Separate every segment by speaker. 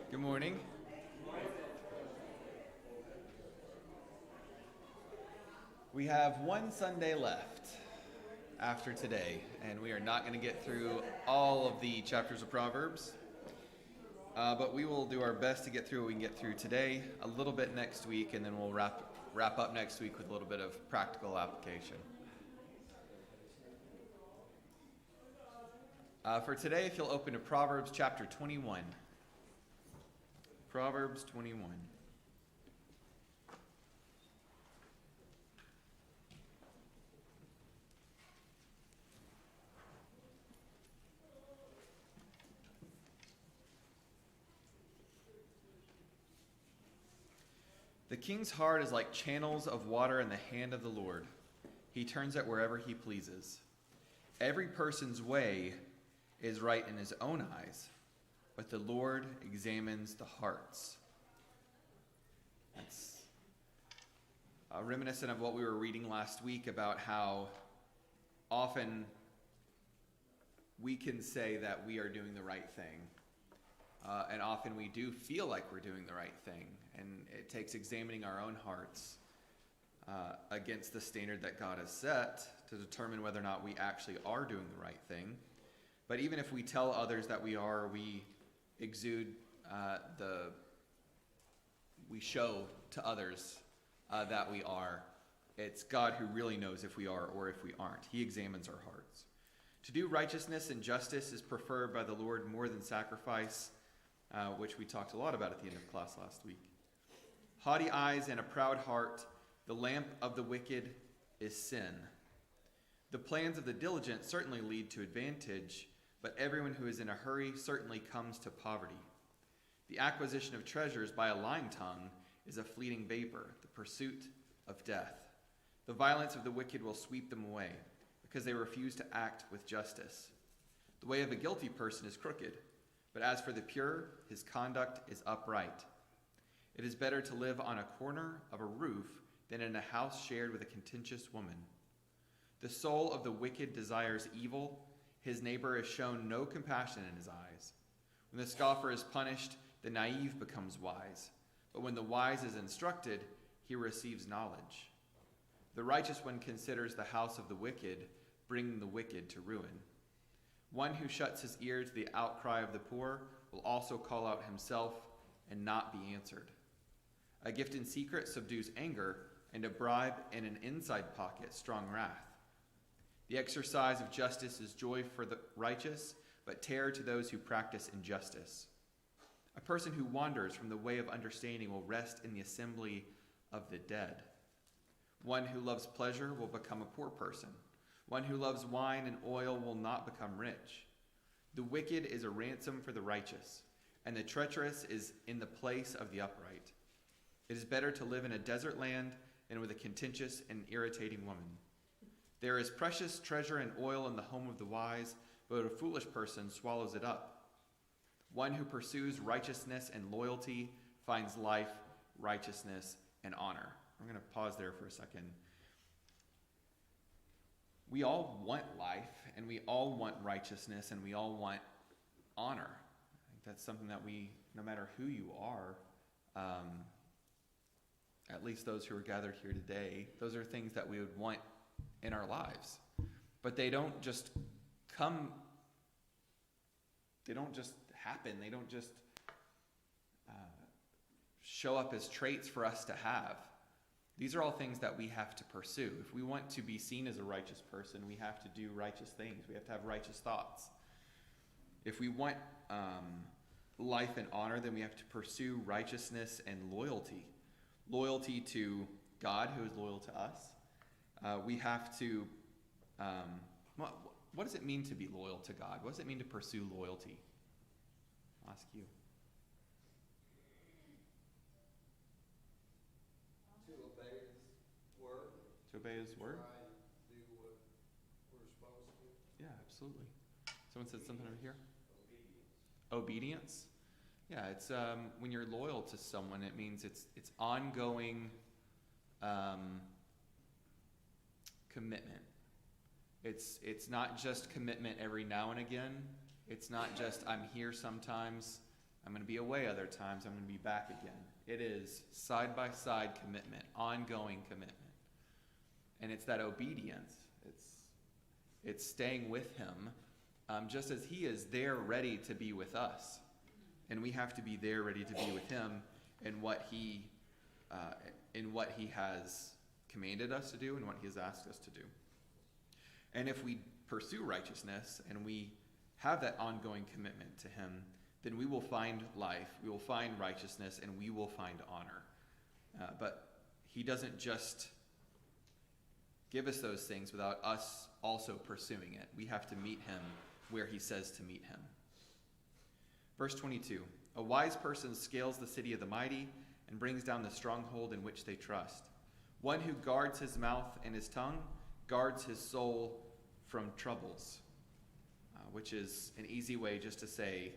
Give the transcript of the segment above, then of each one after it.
Speaker 1: Good morning. We have one Sunday left after today, and we are not going to get through all of the chapters of Proverbs, but we will do our best to get through what we can get through today, a little bit next week, and then we'll wrap up next week with a little bit of practical application. For today, if you'll open to Proverbs chapter 21. Proverbs 21. The king's heart is like channels of water in the hand of the Lord. He turns it wherever he pleases. Every person's way is right in his own eyes, but the Lord examines the hearts. That's reminiscent of what we were reading last week about how often we can say that we are doing the right thing. And often we do feel like we're doing the right thing. And it takes examining our own hearts against the standard that God has set to determine whether or not we actually are doing the right thing. But even if we tell others that we are, we exude we show to others that we are. It's God who really knows if we are or if we aren't. He examines our hearts. To do righteousness and justice is preferred by the Lord more than sacrifice, which we talked a lot about at the end of class last week. Haughty eyes and a proud heart, the lamp of the wicked is sin. The plans of the diligent certainly lead to advantage, but everyone who is in a hurry certainly comes to poverty. The acquisition of treasures by a lying tongue is a fleeting vapor, the pursuit of death. The violence of the wicked will sweep them away, because they refuse to act with justice. The way of a guilty person is crooked, but as for the pure, his conduct is upright. It is better to live on a corner of a roof than in a house shared with a contentious woman. The soul of the wicked desires evil. His neighbor has shown no compassion in his eyes. When the scoffer is punished, the naive becomes wise. But when the wise is instructed, he receives knowledge. The righteous one considers the house of the wicked, bringing the wicked to ruin. One who shuts his ear to the outcry of the poor will also call out himself and not be answered. A gift in secret subdues anger, and a bribe in an inside pocket strong wrath. The exercise of justice is joy for the righteous, but terror to those who practice injustice. A person who wanders from the way of understanding will rest in the assembly of the dead. One who loves pleasure will become a poor person. One who loves wine and oil will not become rich. The wicked is a ransom for the righteous, and the treacherous is in the place of the upright. It is better to live in a desert land than with a contentious and irritating woman. There is precious treasure and oil in the home of the wise, but a foolish person swallows it up. One who pursues righteousness and loyalty finds life, righteousness, and honor. I'm going to pause there for a second. We all want life, and we all want righteousness, and we all want honor. I think that's something that we, no matter who you are, at least those who are gathered here today, those are things that we would want in our lives. But they don't just come, they don't just happen, they don't just show up as traits for us to have. These are all things that we have to pursue. If we want to be seen as a righteous person, we have to do righteous things. We have to have righteous thoughts. If we want life and honor, then we have to pursue righteousness and loyalty. Loyalty to God, who is loyal to us. We have to, what does it mean to be loyal to God? What does it mean to pursue loyalty? I'll ask you. To obey his word?
Speaker 2: Try to do what we're supposed to.
Speaker 1: Yeah, absolutely. Someone said something over here?
Speaker 2: Obedience.
Speaker 1: Obedience? Yeah, it's when you're loyal to someone, it means it's ongoing commitment. It's not just commitment every now and again. It's not just I'm here sometimes I'm going to be away other times. I'm going to be back again. It is side-by-side commitment, ongoing commitment. And it's that obedience. It's staying with him, just as he is there ready to be with us. And we have to be there ready to be with him in what he has commanded us to do and what he has asked us to do. And if we pursue righteousness and we have that ongoing commitment to him, then we will find life, we will find righteousness, and we will find honor. But he doesn't just give us those things without us also pursuing it. We have to meet him where he says to meet him. Verse 22, a wise person scales the city of the mighty and brings down the stronghold in which they trust. One who guards his mouth and his tongue guards his soul from troubles, which is an easy way just to say,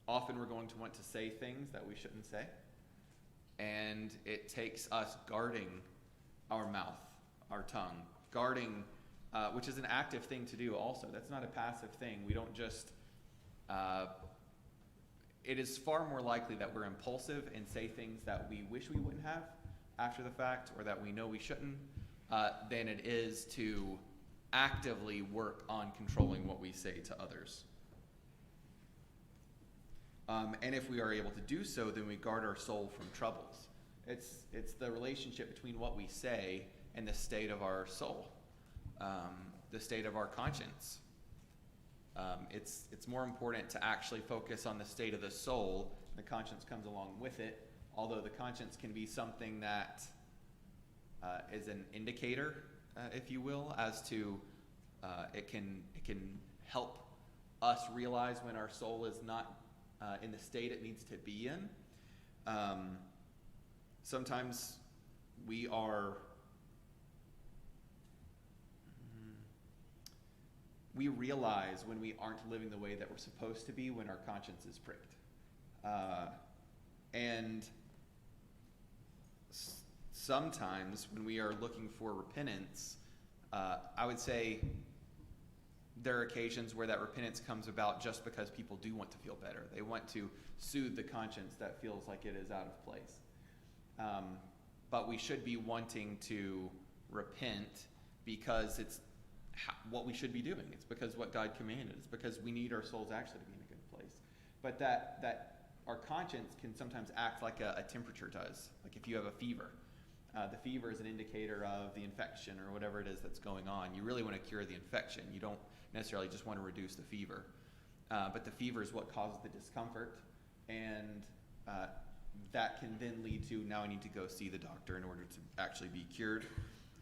Speaker 1: often we're going to want to say things that we shouldn't say, and it takes us guarding our mouth, our tongue, guarding, which is an active thing to do also. That's not a passive thing. We don't just, it is far more likely that we're impulsive and say things that we wish we wouldn't have after the fact, or that we know we shouldn't, than it is to actively work on controlling what we say to others. And if we are able to do so, then we guard our soul from troubles. It's the relationship between what we say and the state of our soul, the state of our conscience. It's more important to actually focus on the state of the soul. The conscience comes along with it, although the conscience can be something that is an indicator, if you will, as to it can help us realize when our soul is not in the state it needs to be in. Sometimes we realize when we aren't living the way that we're supposed to be when our conscience is pricked. And sometimes when we are looking for repentance, I would say there are occasions where that repentance comes about just because people do want to feel better. They want to soothe the conscience that feels like it is out of place. But we should be wanting to repent because it's what we should be doing. It's because what God commanded. It's because we need our souls actually to be in a good place. But that our conscience can sometimes act like a temperature does. Like if you have a fever. The fever is an indicator of the infection or whatever it is that's going on. You really want to cure the infection. You don't necessarily just want to reduce the fever. But the fever is what causes the discomfort. And that can then lead to, now I need to go see the doctor in order to actually be cured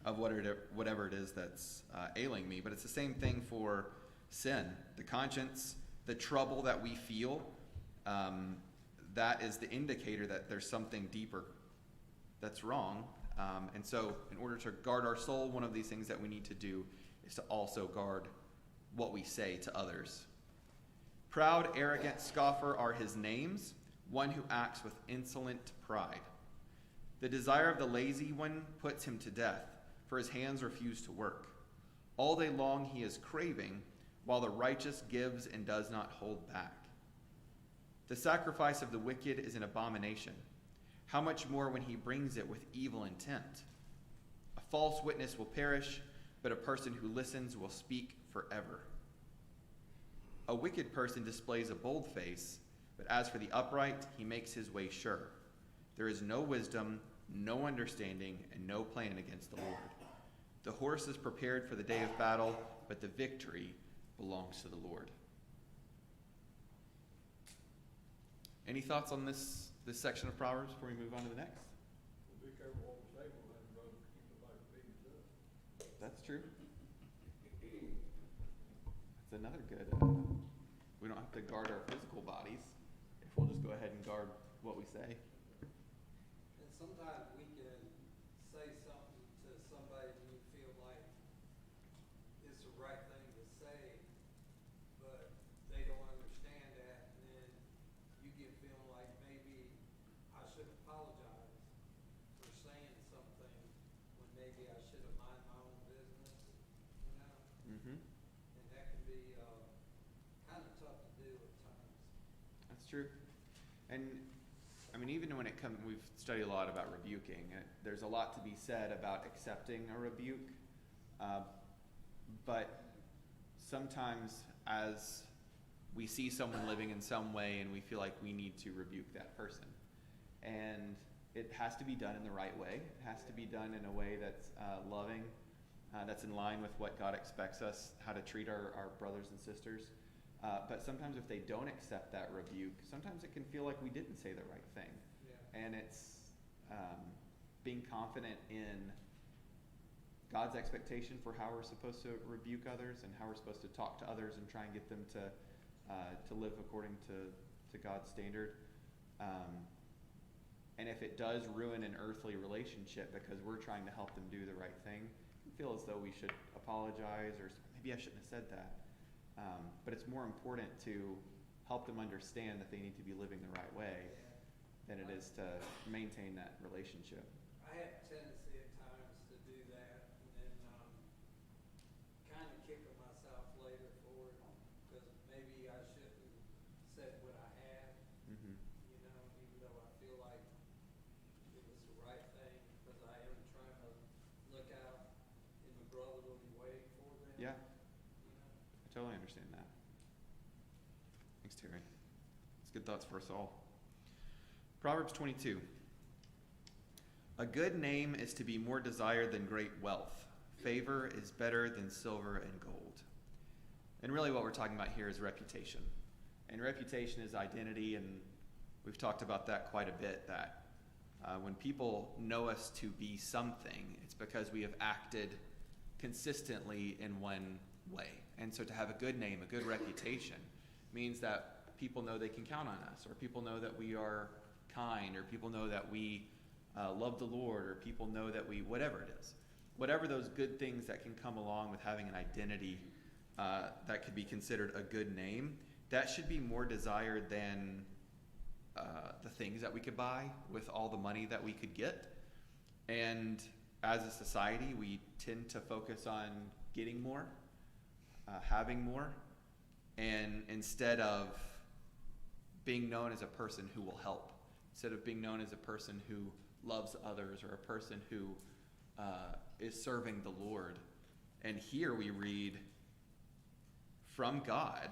Speaker 1: of whatever it is that's ailing me. But it's the same thing for sin. The conscience, the trouble that we feel, that is the indicator that there's something deeper that's wrong. And so in order to guard our soul, one of these things that we need to do is to also guard what we say to others. Proud, arrogant, scoffer are his names, one who acts with insolent pride. The desire of the lazy one puts him to death, for his hands refuse to work. All day long he is craving, while the righteous gives and does not hold back. The sacrifice of the wicked is an abomination. How much more when he brings it with evil intent? A false witness will perish, but a person who listens will speak forever. A wicked person displays a bold face, but as for the upright, he makes his way sure. There is no wisdom, no understanding, and no plan against the Lord. The horse is prepared for the day of battle, but the victory belongs to the Lord. Any thoughts on this section of Proverbs before we move on to the next?
Speaker 2: Well, be careful what we say, we'll have brother keep it like being up.
Speaker 1: That's true. That's another good. We don't have to guard our physical bodies if we'll just go ahead and guard what we say.
Speaker 3: And sometimes we can say something to somebody and you feel like it's the right thing to say, but they don't understand that, and then you get feeling like maybe I should apologize for saying something when maybe I should have minded my own business, you know?
Speaker 1: Mm-hmm.
Speaker 3: And that can be kind of tough to do at times.
Speaker 1: That's It's true. And I mean, even when it comes, we've studied a lot about rebuking. There's a lot to be said about accepting a rebuke. But sometimes as we see someone living in some way and we feel like we need to rebuke that person. And it has to be done in the right way. It has to be done in a way that's loving, that's in line with what God expects us, how to treat our brothers and sisters. But sometimes if they don't accept that rebuke, sometimes it can feel like we didn't say the right thing. Yeah. And it's being confident in God's expectation for how we're supposed to rebuke others and how we're supposed to talk to others and try and get them to live according to God's standard. And if it does ruin an earthly relationship because we're trying to help them do the right thing, we feel as though we should apologize, or maybe I shouldn't have said that. But it's more important to help them understand that they need to be living the right way than it is to maintain that relationship.
Speaker 3: I have a tendency at times to do that, and then kind of kicking myself later for it, because maybe I shouldn't have said what I had,
Speaker 1: Mm-hmm.
Speaker 3: even though I feel like it was the right thing, because I am trying to look out in a brotherly way for them.
Speaker 1: Yeah. I totally understand that. Thanks, Terry. It's good thoughts for us all. Proverbs 22. A good name is to be more desired than great wealth. Favor is better than silver and gold. And really what we're talking about here is reputation. And reputation is identity, and we've talked about that quite a bit, that when people know us to be something, it's because we have acted consistently in one way. And so to have a good name, a good reputation, means that people know they can count on us, or people know that we are kind, or people know that we love the Lord, or people know that we, whatever it is. Whatever those good things that can come along with having an identity that could be considered a good name, that should be more desired than the things that we could buy with all the money that we could get. And as a society, we tend to focus on getting more, having more, and instead of being known as a person who will help, instead of being known as a person who loves others, or a person who is serving the Lord. And here we read from God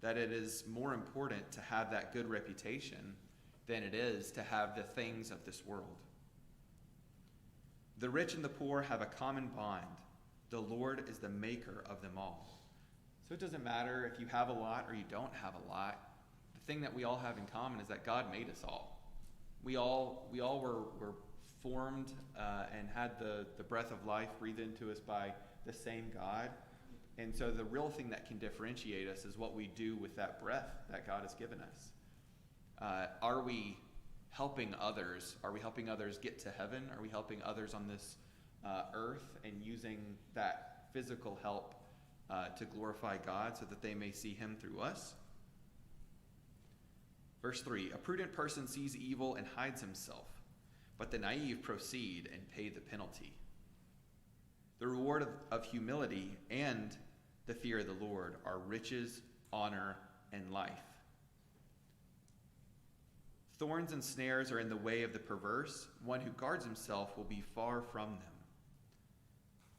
Speaker 1: that it is more important to have that good reputation than it is to have the things of this world. The rich and the poor have a common bond. The Lord is the maker of them all. So it doesn't matter if you have a lot or you don't have a lot. The thing that we all have in common is that God made us all. We all were formed and had the breath of life breathed into us by the same God. And so the real thing that can differentiate us is what we do with that breath that God has given us. Are we helping others? Are we helping others get to heaven? Are we helping others on this earth and using that physical help to glorify God so that they may see him through us? Verse 3, a prudent person sees evil and hides himself, but the naive proceed and pay the penalty. The reward of humility and the fear of the Lord are riches, honor, and life. Thorns and snares are in the way of the perverse. One who guards himself will be far from them.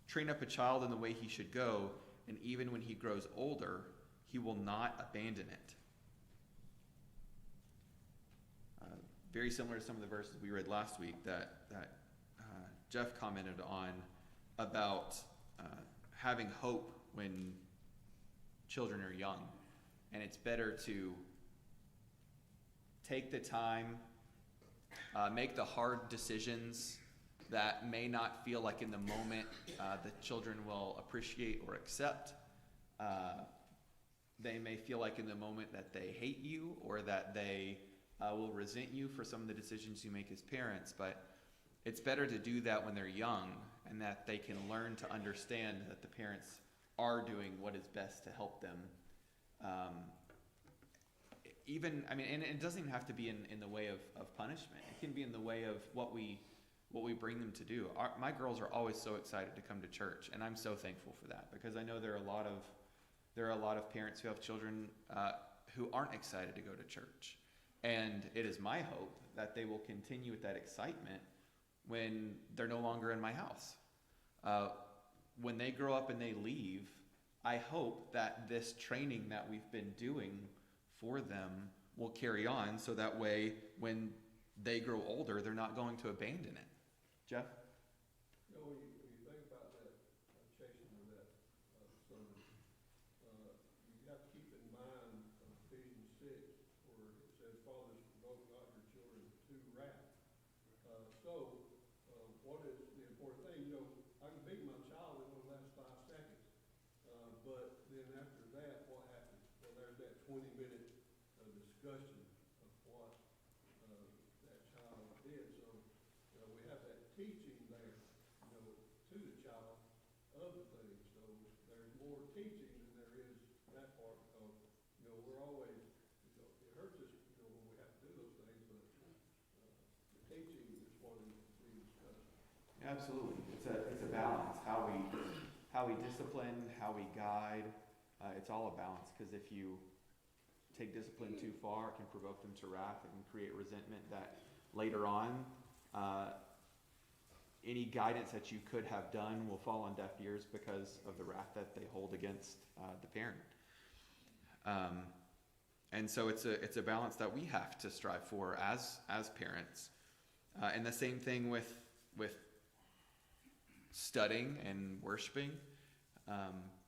Speaker 1: Train up a child in the way he should go, and even when he grows older, he will not abandon it. Very similar to some of the verses we read last week that Jeff commented on about having hope when children are young. And it's better to take the time, make the hard decisions that may not feel like in the moment the children will appreciate or accept. They may feel like in the moment that they hate you, or that they will resent you for some of the decisions you make as parents. But it's better to do that when they're young, and that they can learn to understand that the parents are doing what is best to help them. And it doesn't even have to be in the way of punishment. It can be in the way of what we bring them to do. My girls are always so excited to come to church, and I'm so thankful for that, because I know there are a lot of parents who have children who aren't excited to go to church. And it is my hope that they will continue with that excitement when they're no longer in my house. When they grow up and they leave, I hope that this training that we've been doing for them will carry on, so that way when they grow older, they're not going to abandon it. Jeff?
Speaker 2: You know, when you think about that, chasing with that, son, you have to keep in mind Ephesians 6, where it says, fathers, provoke not your children to wrath. What is the important thing? You know, I can beat my child in the last 5 seconds, but then after that, what happens? Well, there's that 20-minute discussion of what that child did. So, we have that teaching there, to the child of the thing. So there's more teaching than there is that part, because, we're always, it hurts us, when we have to do those things, but the teaching is what is being discussed.
Speaker 1: Absolutely. It's a balance. How we discipline, how we guide. It's all a balance, because if you take discipline too far, it can provoke them to wrath. It can create resentment that later on, any guidance that you could have done will fall on deaf ears because of the wrath that they hold against the parent. And so it's a balance that we have to strive for as parents. And the same thing with studying and worshiping.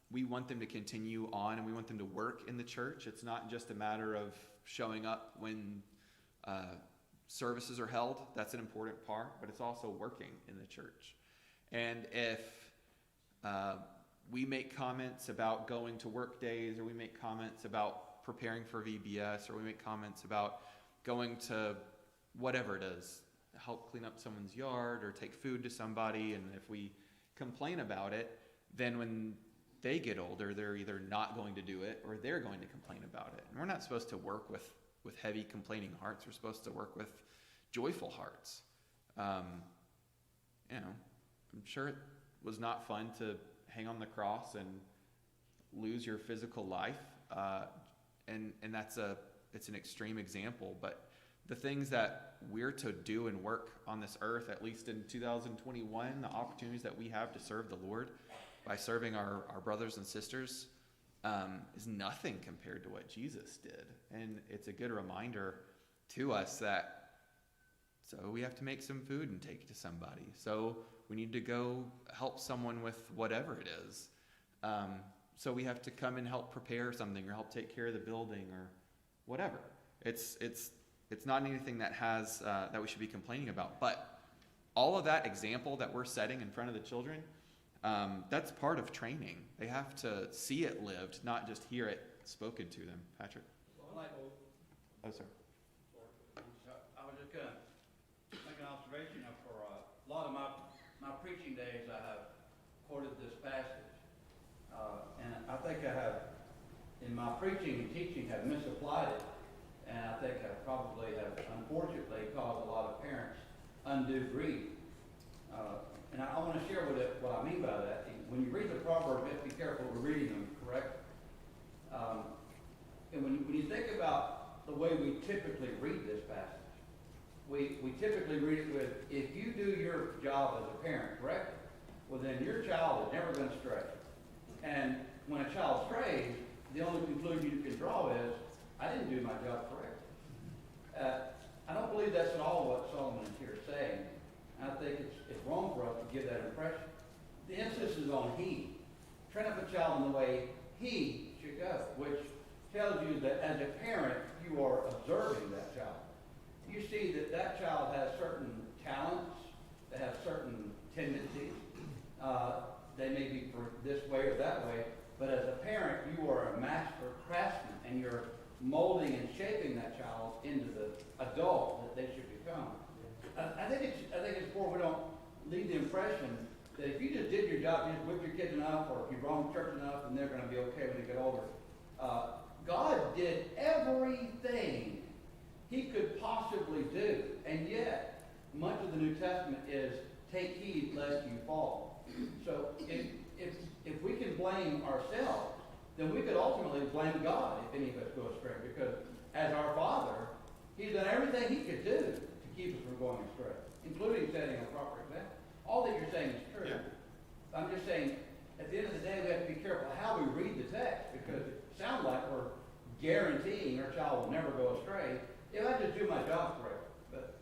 Speaker 1: We want them to continue on, and we want them to work in the church. It's not just a matter of showing up when services are held. That's an important part, but it's also working in the church. And if we make comments about going to work days, or we make comments about preparing for VBS, or we make comments about going to whatever it is, help clean up someone's yard or take food to somebody, and if we complain about it, then when they get older, they're either not going to do it or they're going to complain about it. And we're not supposed to work with heavy complaining hearts. We're supposed to work with joyful hearts. I'm sure it was not fun to hang on the cross and lose your physical life. And it's an extreme example, but the things that we're to do and work on this earth, at least in 2021, the opportunities that we have to serve the Lord by serving our brothers and sisters, is nothing compared to what Jesus did. And it's a good reminder to us that, so we have to make some food and take it to somebody. So we need to go help someone with whatever it is. So we have to come and help prepare something, or help take care of the building, or whatever. It's not anything that has that we should be complaining about. But all of that example that we're setting in front of the children, that's part of training. They have to see it lived, not just hear it spoken to them. Patrick? Oh, sir.
Speaker 4: I was just going to make an observation. For a lot of my preaching days, I have quoted this passage. And I think I have, in my preaching and teaching, have misapplied it. And I think I probably have, unfortunately, caused a lot of parents undue grief. And I want to share what I mean by that. When you read the Proverbs, you have to be careful with reading them, correct? And when you think about the way we typically read this passage, we typically read it with, if you do your job as a parent correctly, well then your child is never going to stray. And when a child strays, the only conclusion you can draw is, I didn't do my job correctly. I don't believe that's at all what Solomon is here saying. I think it's wrong for us to give that impression. The emphasis is on he. Train up a child in the way he should go, which tells you that as a parent, you are observing that child. You see that child has certain talents, they have certain tendencies. They may be for this way or that way, but as a parent, you are a master craftsman, and you're molding and shaping that child into the adult that they should become. I think it's important we don't leave the impression that if you just did your job, you just whipped your kids enough, or if you brought them to church enough, then they're going to be okay when they get older. God did everything he could possibly do, and yet much of the New Testament is take heed lest you fall. So if we can blame ourselves, then we could ultimately blame God if any of us go astray, because as our Father, He's done everything he could do to keep us from going astray, including setting a proper example. All that you're saying is true.
Speaker 1: Yeah.
Speaker 4: I'm just saying, at the end of the day, we have to be careful how we read the text, because it sounds like we're guaranteeing our child will never go astray if I just do my job correctly. But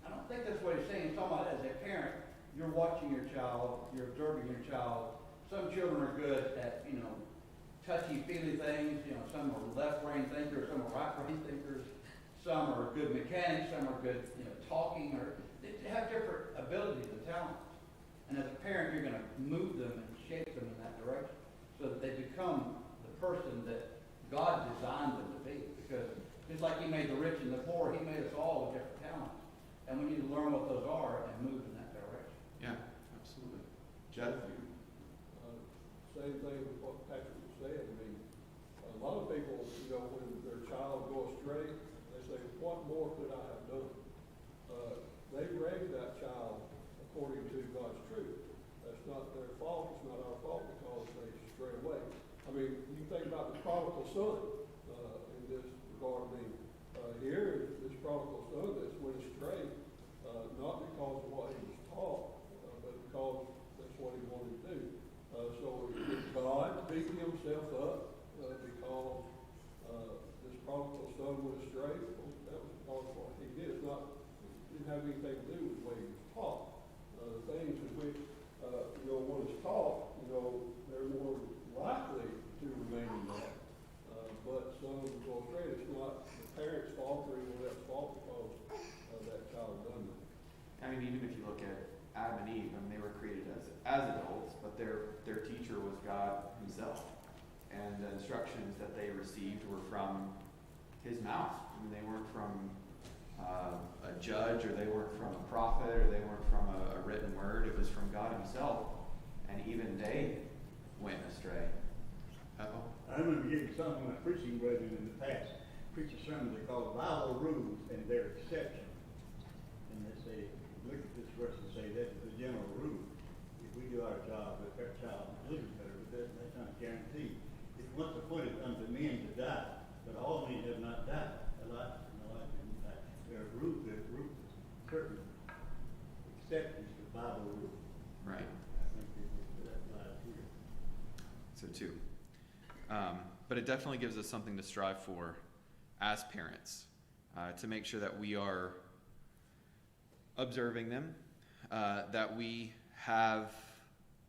Speaker 4: I don't think that's what he's saying. He's talking about as a parent, you're watching your child, you're observing your child. Some children are good at, touchy-feely things. Some are left-brain thinkers, some are right-brain thinkers. Some are good mechanics, some are good, talking, or they have different abilities and talents. And as a parent, you're going to move them and shape them in that direction so that they become the person that God designed them to be. Because just like he made the rich and the poor, he made us all with different talents. And we need to learn what those are and move in that direction.
Speaker 1: Yeah, absolutely. Jeff?
Speaker 2: Same thing with what Patrick was saying. I mean, a lot of people, when their child goes astray, they say, what more could I have done? They raised that child according to God's truth. That's not their fault. It's not our fault because they stray away. I mean, you think about the prodigal son in this regard. I mean, here is this prodigal son that's went astray, not because of what he was taught, but because that's what he wanted to do. So did God beat himself up because this prodigal son went astray? Well, that was because of what he did. It didn't have anything to do with the way he was taught. The things in which one is taught, they're more likely to remain in that. But some go astray. It's not the parents' fault or anyone else's fault because that child done that.
Speaker 1: I mean, even if you look at Adam and Eve, they were created as adults, but their teacher was God himself. And the instructions that they received were from his mouth. They weren't from a judge, or they weren't from a prophet, or they weren't from a written word. It was from God himself. And even they went astray. Uh-oh.
Speaker 5: I remember getting some of my preaching brethren in the past preach a sermon they call Bible rules and their exceptions. And they say, look at this verse and say that's the general rule. If we do our job, if our child is living better, but that's not guaranteed. It's once appointed unto men to die, but all men have not died. There are rules, certain exceptions to Bible rules.
Speaker 1: Right.
Speaker 5: I think that applies here.
Speaker 1: So too. But it definitely gives us something to strive for as parents, to make sure that we are observing them, that we have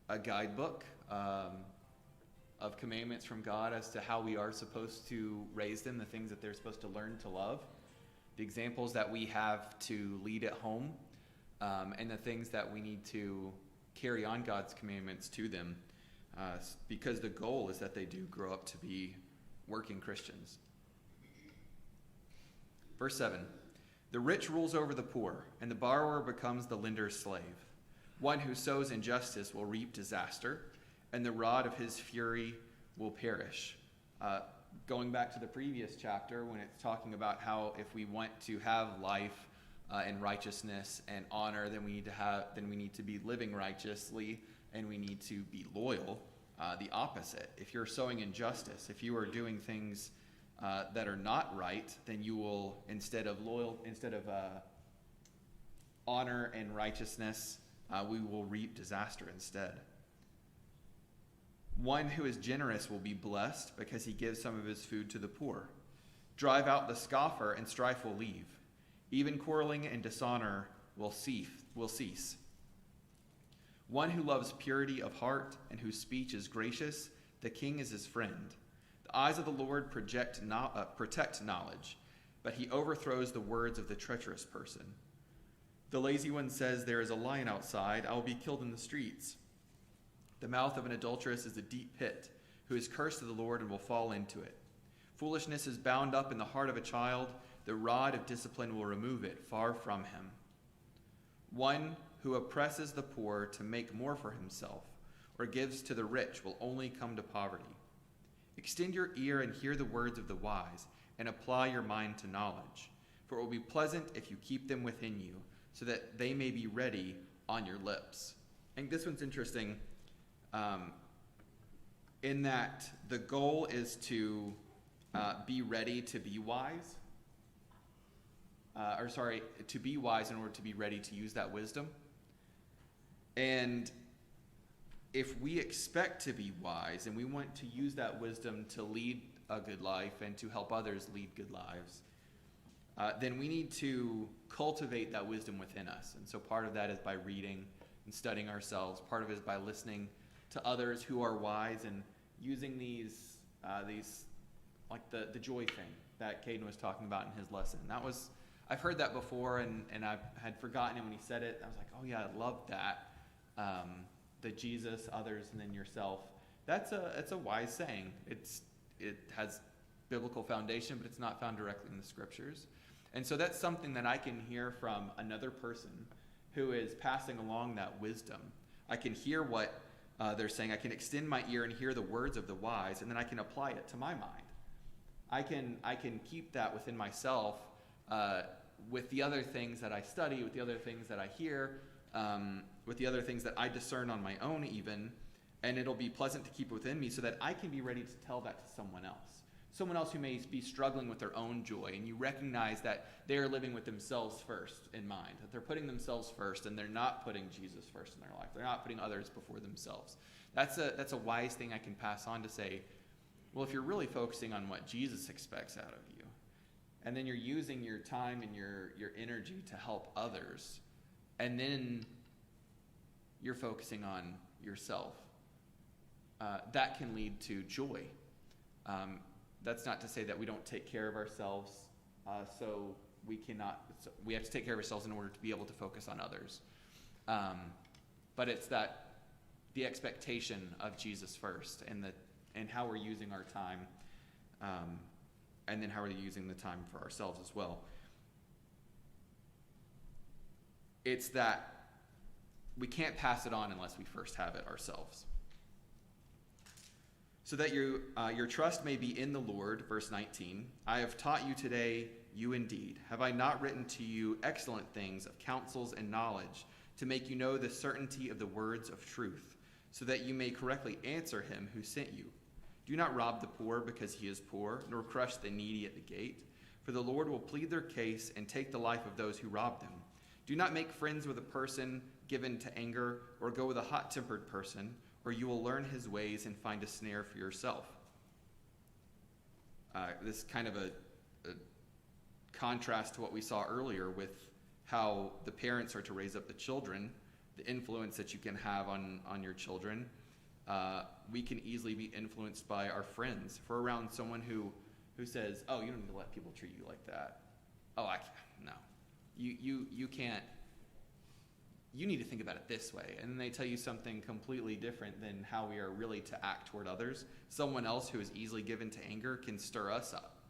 Speaker 1: a guidebook of commandments from God as to how we are supposed to raise them, the things that they're supposed to learn to love, the examples that we have to lead at home, and the things that we need to carry on God's commandments to them, because the goal is that they do grow up to be working Christians. Verse 7, the rich rules over the poor, and the borrower becomes the lender's slave. One who sows injustice will reap disaster, and the rod of his fury will perish. Going back to the previous chapter, when it's talking about how if we want to have life and righteousness and honor, then we need to be living righteously, and we need to be loyal. The opposite. If you're sowing injustice, if you are doing things that are not right, then you will, instead of honor and righteousness, we will reap disaster instead. One who is generous will be blessed because he gives some of his food to the poor. Drive out the scoffer and strife will leave. Even quarreling and dishonor will cease. One who loves purity of heart and whose speech is gracious, the king is his friend. The eyes of the Lord protect knowledge, but he overthrows the words of the treacherous person. The lazy one says, there is a lion outside, I will be killed in the streets. The mouth of an adulteress is a deep pit, who is cursed of the Lord and will fall into it. Foolishness is bound up in the heart of a child, the rod of discipline will remove it far from him. One who oppresses the poor to make more for himself, or gives to the rich, will only come to poverty. Extend your ear and hear the words of the wise, and apply your mind to knowledge. For it will be pleasant if you keep them within you, so that they may be ready on your lips. I think this one's interesting, in that the goal is to be ready to be wise. to be wise in order to be ready to use that wisdom. And if we expect to be wise and we want to use that wisdom to lead a good life and to help others lead good lives, then we need to cultivate that wisdom within us. And so part of that is by reading and studying ourselves. Part of it is by listening to others who are wise and using these like the joy thing that Caden was talking about in his lesson. I've heard that before, and I had forgotten it when he said it. I was like, oh yeah, I love that. The Jesus, others, and then yourself. It's a wise saying. It has biblical foundation, but it's not found directly in the scriptures. And so that's something that I can hear from another person who is passing along that wisdom. I can hear what they're saying. I can extend my ear and hear the words of the wise, and then I can apply it to my mind. I can keep that within myself with the other things that I study, with the other things that I hear, with the other things that I discern on my own even, and it'll be pleasant to keep within me so that I can be ready to tell that to someone else who may be struggling with their own joy, and you recognize that they're living with themselves first in mind, that they're putting themselves first and they're not putting Jesus first in their life. They're not putting others before themselves. That's a wise thing I can pass on to say, well, if you're really focusing on what Jesus expects out of you, and then you're using your time and your energy to help others, and then you're focusing on yourself, that can lead to joy. That's not to say that we don't take care of ourselves, so we have to take care of ourselves in order to be able to focus on others. But it's the expectation of Jesus first, and how we're using our time, and then how we're using the time for ourselves as well. It's that we can't pass it on unless we first have it ourselves. So that your trust may be in the Lord, verse 19. I have taught you today, you indeed. Have I not written to you excellent things of counsels and knowledge, to make you know the certainty of the words of truth, so that you may correctly answer him who sent you? Do not rob the poor because he is poor, nor crush the needy at the gate. For the Lord will plead their case and take the life of those who rob them. Do not make friends with a person given to anger, or go with a hot-tempered person, or you will learn his ways and find a snare for yourself. This is kind of a contrast to what we saw earlier with how the parents are to raise up the children, the influence that you can have on your children. We can easily be influenced by our friends. If we're around someone who says, oh, you don't need to let people treat you like that. Oh, no. You can't. You need to think about it this way. And then they tell you something completely different than how we are really to act toward others. Someone else who is easily given to anger can stir us up.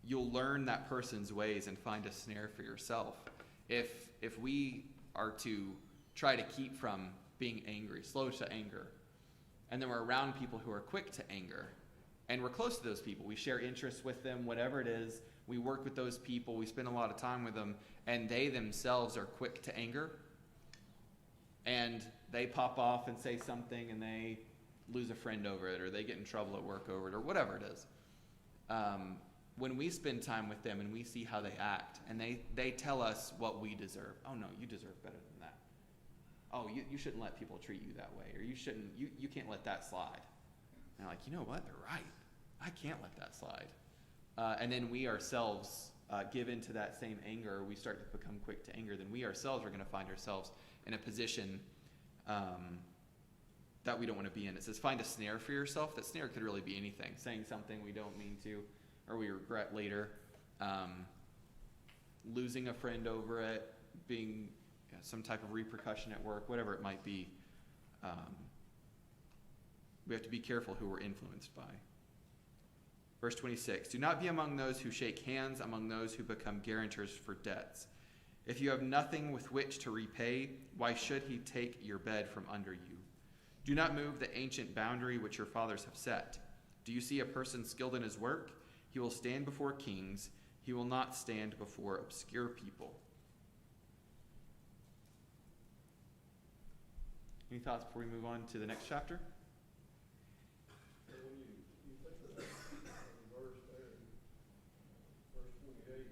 Speaker 1: You'll learn that person's ways and find a snare for yourself. If we are to try to keep from being angry, slow to anger, and then we're around people who are quick to anger, and we're close to those people, we share interests with them, whatever it is, we work with those people, we spend a lot of time with them, and they themselves are quick to anger, and they pop off and say something, and they lose a friend over it, or they get in trouble at work over it, or whatever it is. When we spend time with them and we see how they act, and they tell us what we deserve. Oh no, you deserve better than that. Oh, you shouldn't let people treat you that way, or you can't let that slide. And I'm like, you know what? They're right. I can't let that slide. And then we ourselves give into that same anger, we start to become quick to anger, then we ourselves are going to find ourselves in a position that we don't want to be in. It says, find a snare for yourself. That snare could really be anything. Saying something we don't mean to, or we regret later. Losing a friend over it, being some type of repercussion at work, whatever it might be. We have to be careful who we're influenced by. Verse 26, do not be among those who shake hands, among those who become guarantors for debts. If you have nothing with which to repay, why should he take your bed from under you? Do not move the ancient boundary which your fathers have set. Do you see a person skilled in his work? He will stand before kings. He will not stand before obscure people. Any thoughts before we move on to the next chapter?
Speaker 2: So when you think of that verse there, verse 28,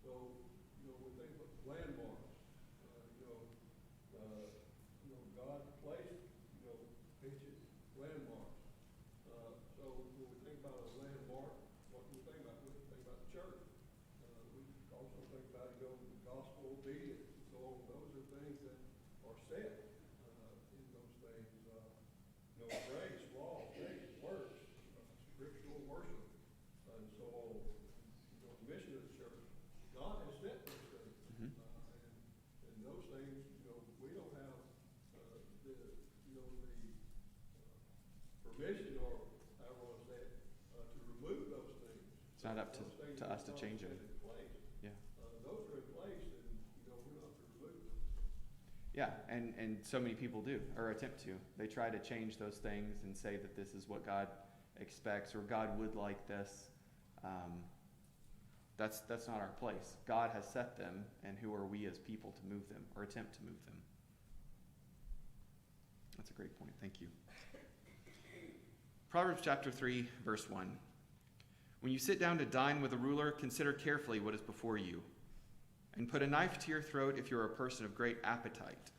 Speaker 2: So, when they put landmarks, God placed, pitches, landmarks. So when we think about a landmark, what do we think about? We think about the church. We also think about, gospel obedience and so on. Those are things that are set in those things. Grace, law, faith, works, scriptural worship, and so on. The mission of the church. God has set those things. And those things, we don't have permission or, I don't want to say it, to remove those things.
Speaker 1: It's not up to us to change them. Yeah.
Speaker 2: Those are in place, and we're not to remove them.
Speaker 1: Yeah, and so many people do, or attempt to. They try to change those things and say that this is what God expects, or God would like this. That's not our place. God has set them, and who are we as people to move them, or attempt to move them? That's a great point. Thank you. Proverbs chapter 3, verse 1. When you sit down to dine with a ruler, consider carefully what is before you, and put a knife to your throat if you are a person of great appetite.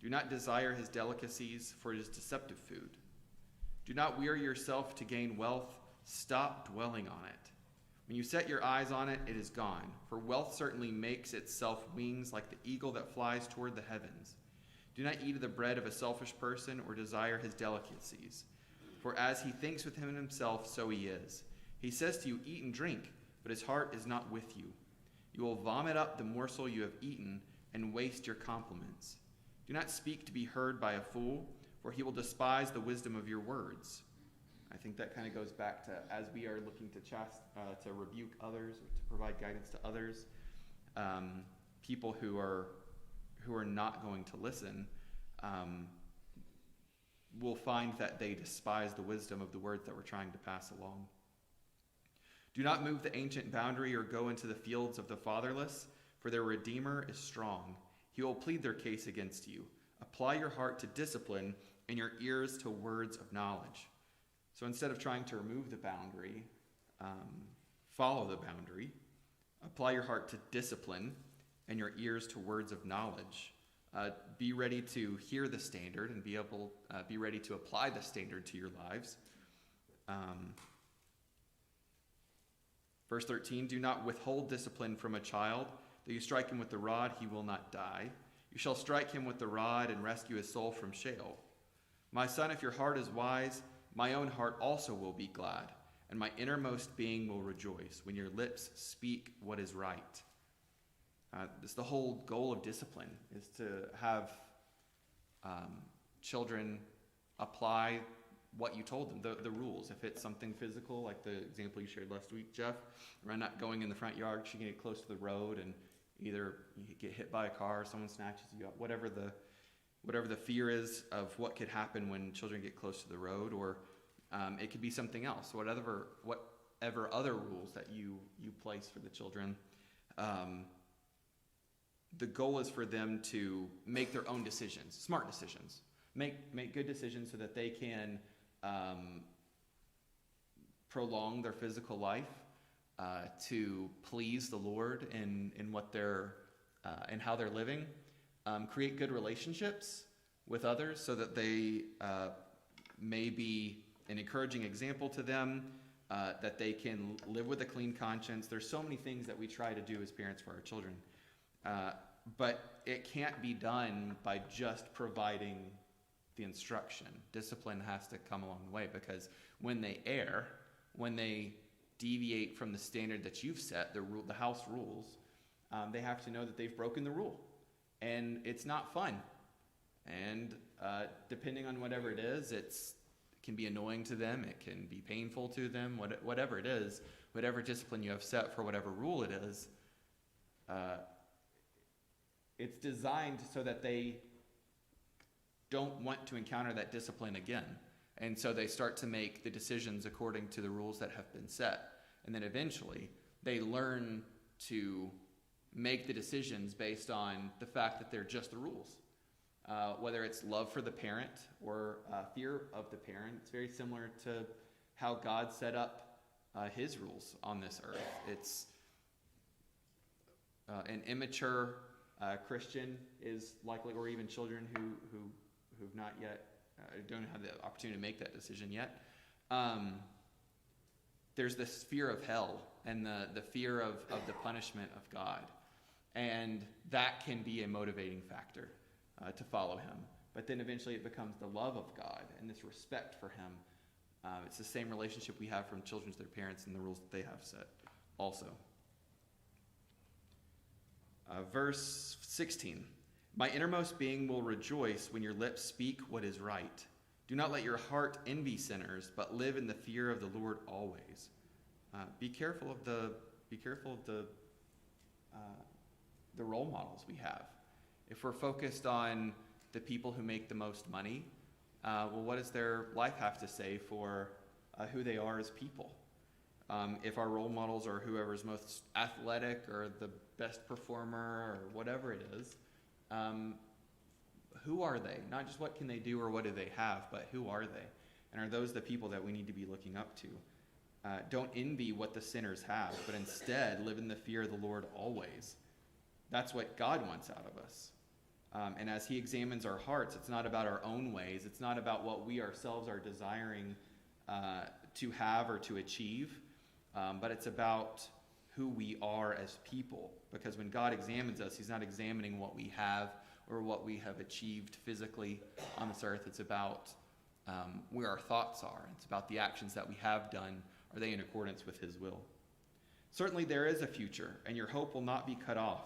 Speaker 1: Do not desire his delicacies, for it is deceptive food. Do not weary yourself to gain wealth. Stop dwelling on it. When you set your eyes on it, it is gone. For wealth certainly makes itself wings like the eagle that flies toward the heavens. Do not eat of the bread of a selfish person or desire his delicacies. For as he thinks within himself, so he is. He says to you, eat and drink, but his heart is not with you. You will vomit up the morsel you have eaten and waste your compliments. Do not speak to be heard by a fool, for he will despise the wisdom of your words. I think that kind of goes back to, as we are looking to rebuke others or to provide guidance to others, people who are not going to listen will find that they despise the wisdom of the words that we're trying to pass along. Do not move the ancient boundary or go into the fields of the fatherless, for their Redeemer is strong. He will plead their case against you. Apply your heart to discipline and your ears to words of knowledge. So instead of trying to remove the boundary, follow the boundary. Apply your heart to discipline and your ears to words of knowledge. Be ready to hear the standard and be ready to apply the standard to your lives. Verse 13, do not withhold discipline from a child. Though you strike him with the rod, he will not die. You shall strike him with the rod and rescue his soul from Sheol. My son, if your heart is wise, my own heart also will be glad, and my innermost being will rejoice when your lips speak what is right. This the whole goal of discipline, is to have children apply what you told them, the rules. If it's something physical, like the example you shared last week, Jeff, around not going in the front yard, she can get close to the road and either you get hit by a car, or someone snatches you up, whatever the fear is of what could happen when children get close to the road, or it could be something else, whatever other rules that you place for the children. The goal is for them to make their own decisions, smart decisions, make good decisions so that they can prolong their physical life, to please the Lord in what they're and how they're living, create good relationships with others so that they may be an encouraging example to them, that they can live with a clean conscience. There's so many things that we try to do as parents for our children, but it can't be done by just providing the instruction. Discipline has to come along the way, because when they err, when they deviate from the standard that you've set, the house rules, they have to know that they've broken the rule, and it's not fun. And depending on whatever it is, it can be annoying to them, it can be painful to them, whatever it is, whatever discipline you have set for whatever rule it is, it's designed so that they don't want to encounter that discipline again. And so they start to make the decisions according to the rules that have been set. And then eventually they learn to make the decisions based on the fact that they're just the rules. Whether it's love for the parent or fear of the parent, it's very similar to how God set up his rules on this earth. It's An immature Christian is likely, or even children who've not yet, don't have the opportunity to make that decision yet. There's this fear of hell and the fear of the punishment of God. And that can be a motivating factor to follow him. But then eventually it becomes the love of God and this respect for him. It's the same relationship we have from children to their parents and the rules that they have set also. Verse 16. My innermost being will rejoice when your lips speak what is right. Do not let your heart envy sinners, but live in the fear of the Lord always. Be careful of the role models we have. If we're focused on the people who make the most money, well, what does their life have to say for who they are as people? If our role models are whoever's most athletic or the best performer or whatever it is, who are they? Not just what can they do or what do they have, but who are they? And are those the people that we need to be looking up to? Don't envy what the sinners have, but instead live in the fear of the Lord always. That's what God wants out of us. And as he examines our hearts, it's not about our own ways. It's not about what we ourselves are desiring to have or to achieve, but it's about who we are as people. Because when God examines us, he's not examining what we have or what we have achieved physically on this earth. It's about where our thoughts are. It's about the actions that we have done. Are they in accordance with his will? Certainly there is a future, and your hope will not be cut off.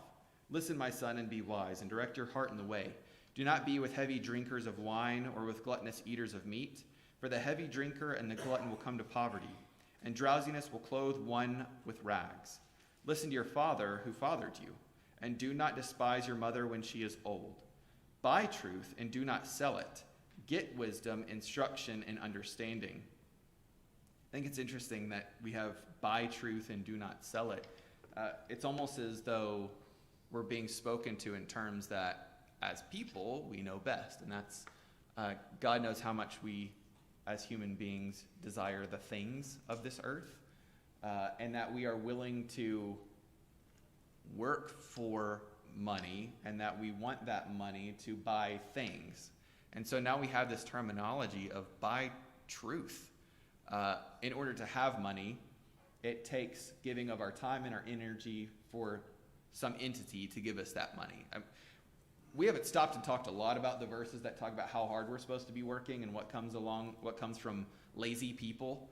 Speaker 1: Listen, my son, and be wise, and direct your heart in the way. Do not be with heavy drinkers of wine or with gluttonous eaters of meat, for the heavy drinker and the glutton will come to poverty, and drowsiness will clothe one with rags. Listen to your father who fathered you, and do not despise your mother when she is old. Buy truth and do not sell it. Get wisdom, instruction, and understanding. I think it's interesting that we have buy truth and do not sell it. It's almost as though we're being spoken to in terms that as people, we know best. And that's, God knows how much we as human beings desire the things of this earth, and that we are willing to work for money and that we want that money to buy things. And so now we have this terminology of buy truth. In order to have money, it takes giving of our time and our energy for some entity to give us that money. We haven't stopped and talked a lot about the verses that talk about how hard we're supposed to be working and what comes from lazy people.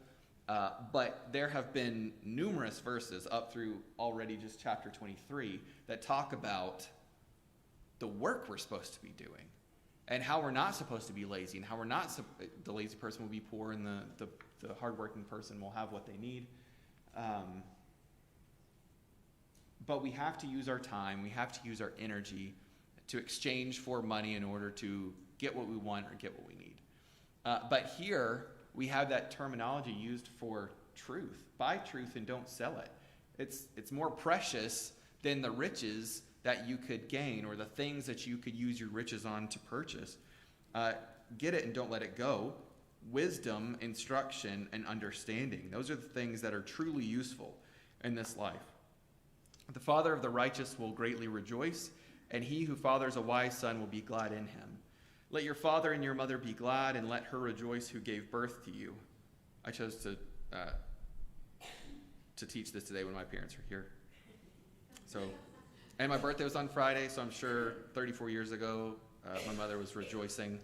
Speaker 1: But there have been numerous verses up through already just chapter 23 that talk about the work we're supposed to be doing and how we're not supposed to be lazy and how we're not the lazy person will be poor and the hardworking person will have what they need. But we have to use our time, we have to use our energy to exchange for money in order to get what we want or get what we need. But here, we have that terminology used for truth. Buy truth and don't sell it. It's more precious than the riches that you could gain or the things that you could use your riches on to purchase. Get it and don't let it go. Wisdom, instruction, and understanding. Those are the things that are truly useful in this life. The father of the righteous will greatly rejoice, and he who fathers a wise son will be glad in him. Let your father and your mother be glad, and let her rejoice who gave birth to you. I chose to teach this today when my parents were here. And my birthday was on Friday, so I'm sure 34 years ago, my mother was rejoicing.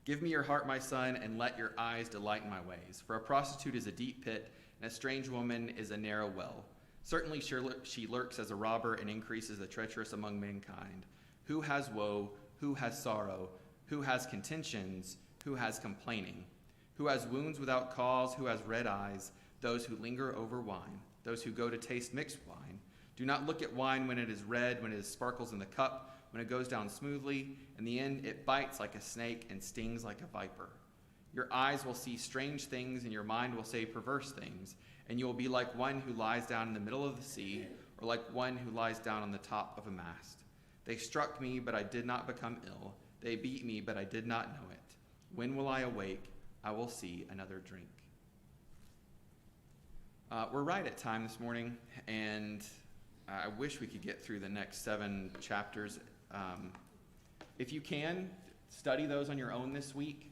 Speaker 1: Give me your heart, my son, and let your eyes delight in my ways. For a prostitute is a deep pit, and a strange woman is a narrow well. Certainly she lurks as a robber and increases the treacherous among mankind. Who has woe? Who has sorrow? Who has contentions? Who has complaining? Who has wounds without cause? Who has red eyes? Those who linger over wine. Those who go to taste mixed wine. Do not look at wine when it is red, when it sparkles in the cup, when it goes down smoothly. In the end, it bites like a snake and stings like a viper. Your eyes will see strange things, and your mind will say perverse things. And you will be like one who lies down in the middle of the sea, or like one who lies down on the top of a mast. They struck me, but I did not become ill. They beat me, but I did not know it. When will I awake? I will see another drink. We're right at time this morning, and I wish we could get through the next 7 chapters. If you can, study those on your own this week.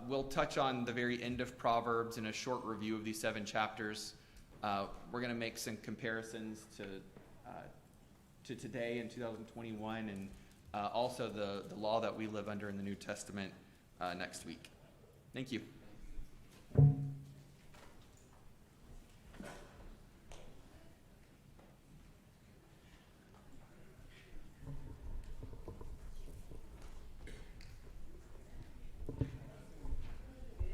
Speaker 1: We'll touch on the very end of Proverbs in a short review of these 7 chapters. We're going to make some comparisons to today in 2021, and also the law that we live under in the New Testament next week. Thank you.